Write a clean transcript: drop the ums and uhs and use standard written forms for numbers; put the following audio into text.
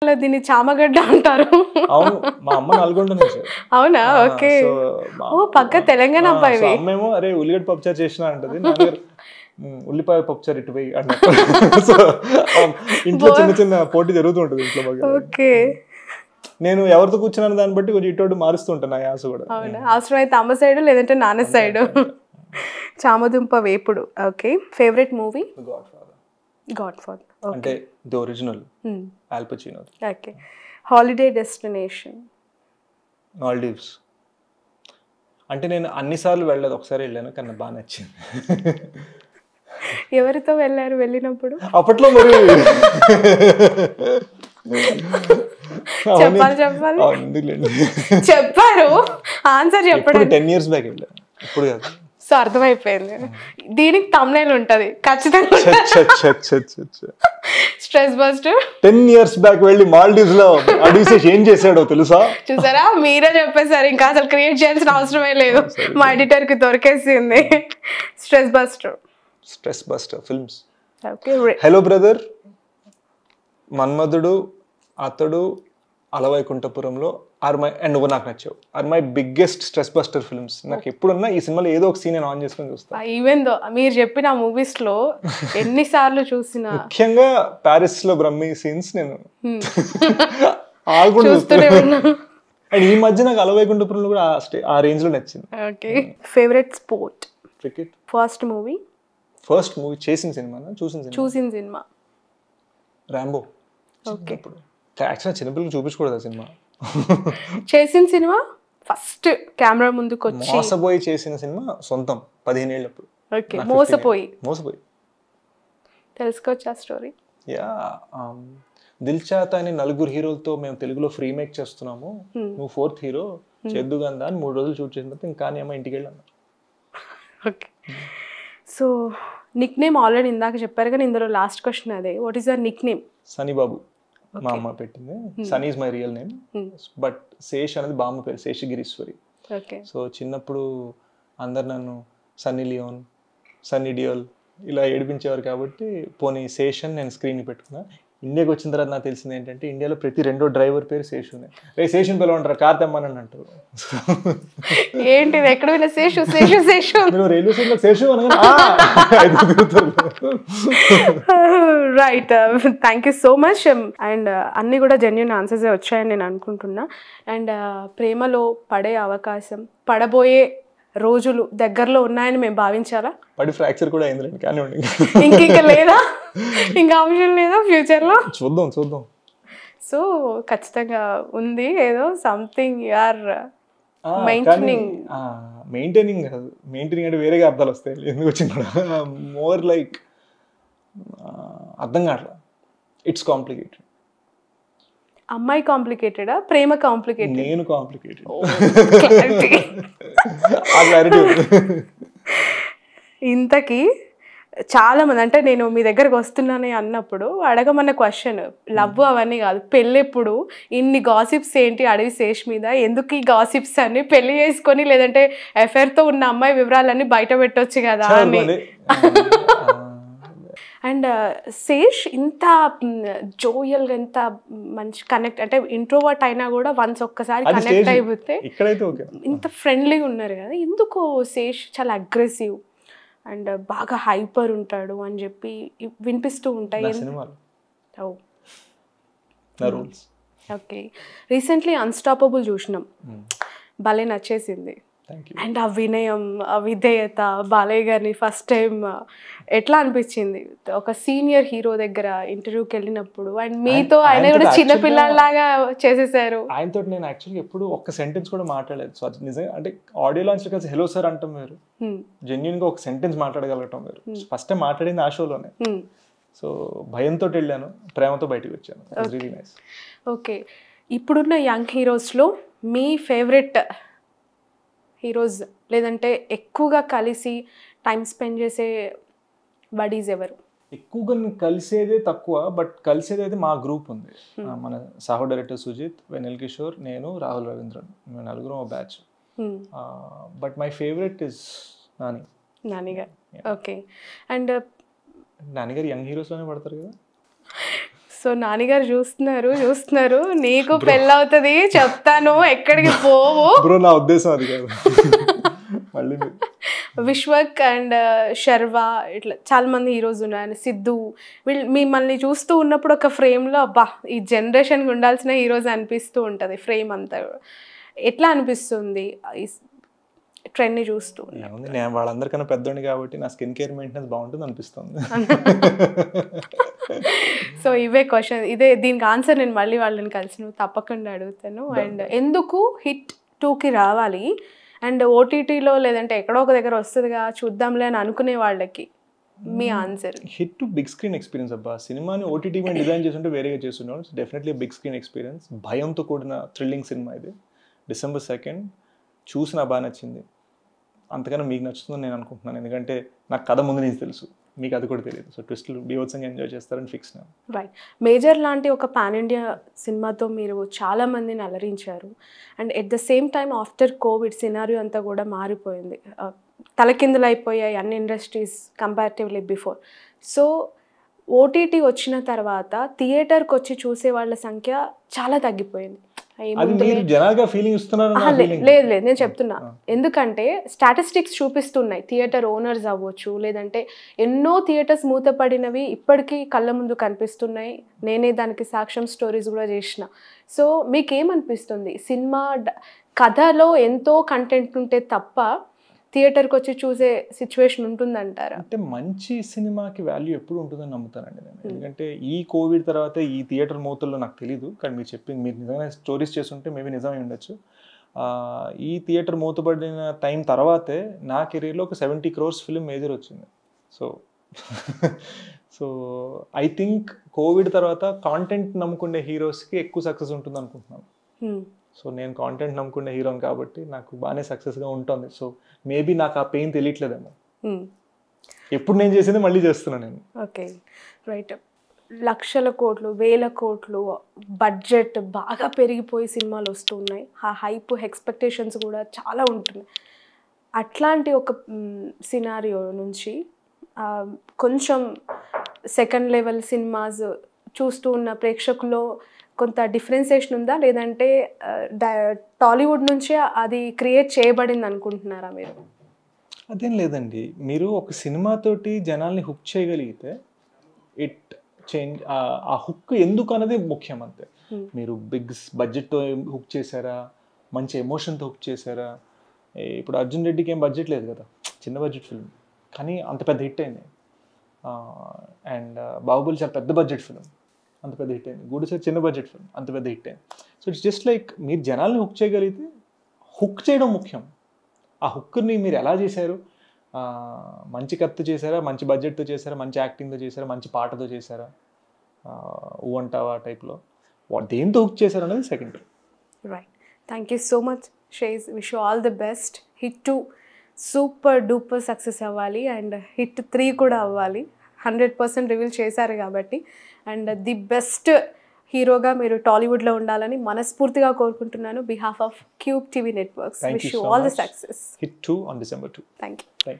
దీన్ని చామగడ్డ అంటారు. అవును, మా అమ్మ నల్గొండ నుంచి. అవునా? ఓకే. ఓ పక్క తెలంగాణ అబ్బాయివి. అమ్మేమో అరే ఉల్లిగడ్డ పప్పుచారు చేసినా అంటది, నాన్నగారు ఉల్లిపాయ పప్పుచారు ఇటు పోయి అన్నట్టు. సో ఇంట్లో చిన్న చిన్న పోటీ జరుగుతూ ఉంటుంది ఇంట్లో బాగా. ఓకే. నేను ఎవరితో కూర్చున్నాను దాన్ని బట్టి కొంచెం ఇటు మారుస్తూ ఉంటాను నా యాస కూడా. అవునా? అవసరం అయితే అమ్మ సైడ్ లేదంటే నాన్న సైడ్. చామదుంప వేపుడు. Okay. Favourite movie? Godfather. అంటే the original Al Pacino. Okay. Holiday destination? Maldives. అంటే నేను అన్నిసార్లు వెళ్ళలేదు, ఒకసారి వెళ్ళాను కానీ బాగా నచ్చింది. ఎవరితో వెళ్ళారు వెళ్ళినప్పుడు? అప్పట్లో మరి చెప్పాలి చెప్పారు ఆన్సర్ చెప్పండి. 10 years బ్యాక్ వెళ్ళాను, ఇప్పుడు కాదు. సో అర్థమైపోయింది, దీనికి thumbnail ఉంటది ఖచ్చితంగా. Stress buster. 10 years బ్యాక్ వెళ్ళి మాల్దీవ్స్ లో అడిగిసేసి ఏం చేశాడో తెలుసా? చూసారా, మీరే చెప్పేశారు, ఇంకా అసలు క్రియేట్ చేయాల్సిన అవసరమే లేదు, మా ఎడిటర్ కి దొరికేసింది. Stress buster. Stress buster films. Okay. Hello brother, Manmadhudu, Athadu, Ala Vaikunthapurramuloo and Nuvvu Naaku Nachav are my biggest stress buster films. నాకు ఎప్పుడున్నా ఈ సినిమాలో ఏదో ఒక సీన్ నేను ఆన్ చేసుకొని చూస్తాను. ఈవెన్ దో మీరు చెప్పిన మూవీస్ లో ఎన్నిసార్లు చూసినా, ముఖ్యంగా ప్యారిస్ లో బ్రహ్మి సీన్స్ నేను ఆగుండా చూస్తూనే ఉన్నా. అండ్ ఈ మధ్య నాకు అలవైకుంఠపురంలో కూడా ఆ రేంజ్ లో నచ్చింది. Okay. Favourite sport? Cricket. First movie చేసిన సినిమా చూసిన సినిమా? రాంబో. ఓకే. యాక్చువల్గా చిన్నపిల్లలు చూపించకూడదు ఆ సినిమా. చేసిన సినిమా ఫస్ట్ కెమెరా ముందుకు వచ్చి మోసపోయి చేసిన సినిమా సొంతం 15 ఏళ్ళప్పుడు. ఓకే. మోసపోయి తెలుసుకోవచ్చా స్టోరీ? యా, దిల్ చాతా అని 4 హీరోలతో మేము తెలుగులో ఫ్రీ మేక్ చేస్తున్నాము, నువ్వు 4th హీరో చేద్దుగందా అని 3 రోజులు షూట్ చేసిన తర్వాత ఇంకా ఏమో ఇంటికి వెళ్ళాను. Okay. So nickname already ఇందాక చెప్పారు కానీ ఇందులో లాస్ట్ క్వశ్చన్ అదే, what is your nickname? Sunny Babu మా అమ్మ పెట్టింది. Sunny is my real name, but Sesh అనేది బామ్మ పేరు, శేషగిరీశ్వరి. సో చిన్నప్పుడు అందరు నన్ను సన్నీ లియోన్, సన్నీ డియోల్ ఇలా ఏడిపించేవారు కాబట్టి పోనీ శేష్ అని నేను స్క్రీన్ పెట్టుకున్నా. ఇండియాకి వచ్చిన తర్వాత నాకు తెలిసింది ఏంటంటే ఇండియాలో ప్రతి 2వ డ్రైవర్ పేరు శేషునే. శేషుని పిలవంటారు, కార్ తెమ్మని అంటారు. ఏంటి ఎక్కడ విన్నా Seshu Seshu Seshu. Railway station Seshu right. Thank you so much. And అన్నీ కూడా జెన్యూన్ ఆన్సర్సే వచ్చాయని నేను అనుకుంటున్నా. అండ్ ప్రేమలో పడే అవకాశం, పడబోయే రోజులు దగ్గరలో ఉన్నాయని మేము భావించాలా? పడి ఫ్రాక్చర్ కూడా అయింది కానీ ఇంకా లేదా, ఇంకా ఆప్షన్ లేదా ఫ్యూచర్లో? చూద్దాం. సో ఖచ్చితంగా ఉంది ఏదో సంథింగ్ యు ఆర్ మెయింటైనింగ్ కాదు, మెయింటైనింగ్ అంటే వేరేగా అర్థాలు వస్తాయి. ఎందుకు వచ్చింది మోర్ లైక్ అర్థం కావట్లా. It's complicated. అమ్మాయి కాంప్లికేటెడా, ప్రేమ కాంప్లికేటెడ్? నేను కాంప్లికేటెడ్. ఇంతకీ చాలా మంది అంటే నేను మీ దగ్గరకు వస్తున్నాను అన్నప్పుడు అడగమన్న క్వశ్చన్ లవ్ అవన్నీ కాదు, పెళ్ళెప్పుడు ఇన్ని గాసిప్స్ ఏంటి అడవి శేష్ మీద, ఎందుకు ఈ గాసిప్స్ అన్ని, పెళ్లి చేసుకొని లేదంటే ఎఫైర్తో ఉన్న అమ్మాయి వివరాలన్నీ బయట పెట్టొచ్చు కదా అని. అండ్ శేష్ ఇంత జోయల్గా, ఎంత మంచి కనెక్ట్, అంటే ఇంట్రోవర్ట్ అయినా కూడా వన్స్ ఒక్కసారి కనెక్ట్ అయిపోతే ఇంత ఫ్రెండ్లీగా ఉన్నారు కదా, ఎందుకు శేష్ చాలా అగ్రెసివ్ అండ్ బాగా హైపర్ ఉంటాడు అని చెప్పి వినిపిస్తూ ఉంటాయి. ఓకే. రీసెంట్లీ అన్స్టాపబుల్ చూసినాం, భలే నచ్చేసింది. అండ్ ఆ వినయం, ఆ విధేయత, బాలయ్య గారిని ఫస్ట్ టైం ఎట్లా అనిపించింది ఒక సీనియర్ హీరో దగ్గర ఇంటర్వ్యూకి వెళ్ళినప్పుడు? అండ్ మీతో ఆయన కూడా చిన్నపిల్లలాగా చేసేసారు. ఆయనతో నేను యాక్చువల్గా ఎప్పుడు ఒక్క సెంటెన్స్ కూడా మాట్లాడలేదు. సో అది నిజంగా అంటే ఆడియో లాంచ్ కలిసి హలో సార్ అంటాం వేరు, జెన్యున్ గా ఒక సెంటెన్స్ మాట్లాడగలగటం వేరు. ఫస్ట్ టైం మాట్లాడింది ఆ షోలోనే. సో భయంతో వెళ్ళాను, ప్రేమతో బయటకు వచ్చాను. Really nice. ఓకే. ఇప్పుడున్న యంగ్ హీరోస్లో మీ ఫేవరెట్ హీరోస్ లేదంటే ఎక్కువగా కలిసి టైం స్పెండ్ చేసే బడీస్ ఎవరు? ఎక్కువగా కలిసేదే తక్కువ, బట్ కలిసేది అయితే మా గ్రూప్ ఉంది. మన సాహో డైరెక్టర్ సుజిత్, వెన్నెల్ కిషోర్, నేను, రాహుల్ రవీంద్రన్, మేము 4 batch. But my favourite is నానిగారు. ఓకే. అండ్ నానిగారు యంగ్ హీరోస్లోనే పడతారు కదా. సో నాన్నగారు చూస్తున్నారు నీకు పెళ్ళవుతుంది చెప్తాను ఎక్కడికి పోవు. బ్రో నా ఉద్దేశం అది కాదు. మళ్ళీ విశ్వక్ అండ్ శర్వా ఇట్లా చాలా మంది హీరోస్ ఉన్నారు, సిద్ధు, వీళ్ళు మిమ్మల్ని చూస్తూ ఉన్నప్పుడు ఒక ఫ్రేమ్లో అబ్బా ఈ జనరేషన్కి ఉండాల్సిన హీరోస్ అనిపిస్తూ ఉంటుంది ఫ్రేమ్ అంతా. ఎట్లా అనిపిస్తుంది ఈ ట్రెండ్ని చూస్తూ? నేను వాళ్ళందరికన్నా పెద్దోడిని కాబట్టి నా స్కిన్ కేర్ మెయింటెనెన్స్ బాగుంటుంది అనిపిస్తుంది. సో ఇవే క్వశ్చన్, దీనికి ఆన్సర్ నేను మళ్ళీ వాళ్ళని కలిసి నువ్వు తప్పకుండా అడుగుతాను. అండ్ ఎందుకు హిట్ 2కి రావాలి అండ్ ఓటీటీలో లేదంటే ఎక్కడో ఒక దగ్గర వస్తుందిగా చూద్దాంలే అని అనుకునే వాళ్ళకి మీ answer? Hit two big screen experience అబ్బా. సినిమాని ఓటీటీ మీద డిజైన్ చేస్తుంటే వేరేగా చేస్తున్నాడు. Definitely big screen experience. భయంతో కూడిన థ్రిల్లింగ్ సినిమా ఇది. December 2nd చూసి నాకు బాగా నచ్చింది. అంతకన్నా మీకు నచ్చుతుందని నేను అనుకుంటున్నాను, ఎందుకంటే నాకు కథ ముందు నుంచి తెలుసు, మీకు అది కూడా తెలియదు. సో ట్విస్ట్లు బీభత్సంగా ఎంజాయ్ చేస్తారని ఫిక్స్ నేను. రైట్. మేజర్ లాంటి ఒక పాన్ ఇండియా సినిమాతో మీరు చాలా మందిని అలరించారు. And at the same time after covid scenario అంతా కూడా మారిపోయింది, తలకిందులు అయిపోయాయి అన్ని industries comparatively before. So OTT వచ్చిన తర్వాత థియేటర్కి వచ్చి చూసే వాళ్ళ సంఖ్య చాలా తగ్గిపోయింది. లేదు నేను చెప్తున్నా, ఎందుకంటే స్టాటిస్టిక్స్ చూపిస్తున్నాయి. థియేటర్ ఓనర్స్ అవ్వచ్చు, లేదంటే ఎన్నో థియేటర్స్ మూతపడినవి ఇప్పటికీ కళ్ళ ముందు కనిపిస్తున్నాయి. నేనే దానికి సాక్ష్యం స్టోరీస్ కూడా చేసిన. సో మీకేమనిపిస్తుంది, సినిమా కథలో ఎంతో కంటెంట్ ఉంటే తప్ప థియేటర్కి వచ్చి చూసే సిచ్యువేషన్ ఉంటుందంటారా? అంటే మంచి సినిమాకి వాల్యూ ఎప్పుడు ఉంటుందని నమ్ముతానండి నేను. ఎందుకంటే ఈ కోవిడ్ తర్వాత ఈ థియేటర్ మూతల్లో నాకు తెలీదు, కానీ మీరు చెప్పింది, మీరు నిజంగా స్టోరీస్ చేస్తుంటే మేబీ నిజమే ఉండొచ్చు. ఈ థియేటర్ మూతపడిన టైం తర్వాతే నా కెరీర్లో ఒక 70 crores ఫిల్మ్ మేజర్ వచ్చింది. సో ఐ థింక్ కోవిడ్ తర్వాత కాంటెంట్ నమ్ముకునే హీరోస్కి ఎక్కువ సక్సెస్ ఉంటుంది అనుకుంటున్నాను. సో నేను కాంటెంట్ నమ్ముకునే హీరోని కాబట్టి నాకు బాగానే సక్సెస్గా ఉంటుంది. సో మేబీ నాకు ఆ పెయిన్ తెలియట్లేదేమో. ఎప్పుడు నేను చేసింది మళ్ళీ చేస్తున్నాను నేను. Okay right. లక్షల కోట్లు, వేల కోట్లు బడ్జెట్ బాగా పెరిగిపోయి సినిమాలు వస్తున్నాయి. ఆ హైప్ ఎక్స్పెక్టేషన్స్ కూడా చాలా ఉంటున్నాయి. అట్లాంటి ఒక సినారియో నుంచి కొంచెం సెకండ్ లెవెల్ సినిమాస్ చూస్తూ ఉన్న ప్రేక్షకుల్లో కొంత డిఫరెన్సియేషన్ ఉందా, లేదంటే టాలీవుడ్ నుంచే అది క్రియేట్ చేయబడింది అనుకుంటున్నారా మీరు? అదేం లేదండి, మీరు ఒక సినిమాతోటి జనాల్ని హుక్ చేయగలిగితే ఇట్ చేంజ్. ఆ హుక్ ఎందుకు అన్నది ముఖ్యం అంతే. మీరు బిగ్ బడ్జెట్తో హుక్ చేశారా, మంచి ఎమోషన్తో హుక్ చేశారా. ఇప్పుడు అర్జున్ రెడ్డికి ఏం బడ్జెట్ లేదు కదా, చిన్న బడ్జెట్ ఫిల్మ్, కానీ అంత పెద్ద హిట్ అయింది. అండ్ బాహుబలి చాలా పెద్ద బడ్జెట్ ఫిల్మ్, అంత పెద్ద హిట్ అయింది. గూడుసారి చిన్న బడ్జెట్ ఫిల్మ్, అంత పెద్ద హిట్ అయింది. సో ఇట్స్ జస్ట్ లైక్ మీరు జనాల్ని హుక్ చేయగలిగితే, హుక్ చేయడం ముఖ్యం. ఆ హుక్ని మీరు ఎలా చేశారు, మంచి కత్తి చేశారా, మంచి బడ్జెట్తో చేశారా, మంచి యాక్టింగ్తో చేశారా, మంచి పాటతో చేశారా, ఊ అంటావా టైప్లో దేంతో హుక్ చేశారు అనేది secondary. Right. Thank you so much Sesh. Wish you all the best. Hit 2 super duper success అవ్వాలి అండ్ హిట్ 3 కూడా అవ్వాలి. 100% రివీల్ చేశారు కాబట్టి. అండ్ ది బెస్ట్ హీరోగా మీరు టాలీవుడ్లో ఉండాలని మనస్ఫూర్తిగా కోరుకుంటున్నాను. Behalf of cube TV networks wish you all the success. Hit 2 on December 2. Thank you.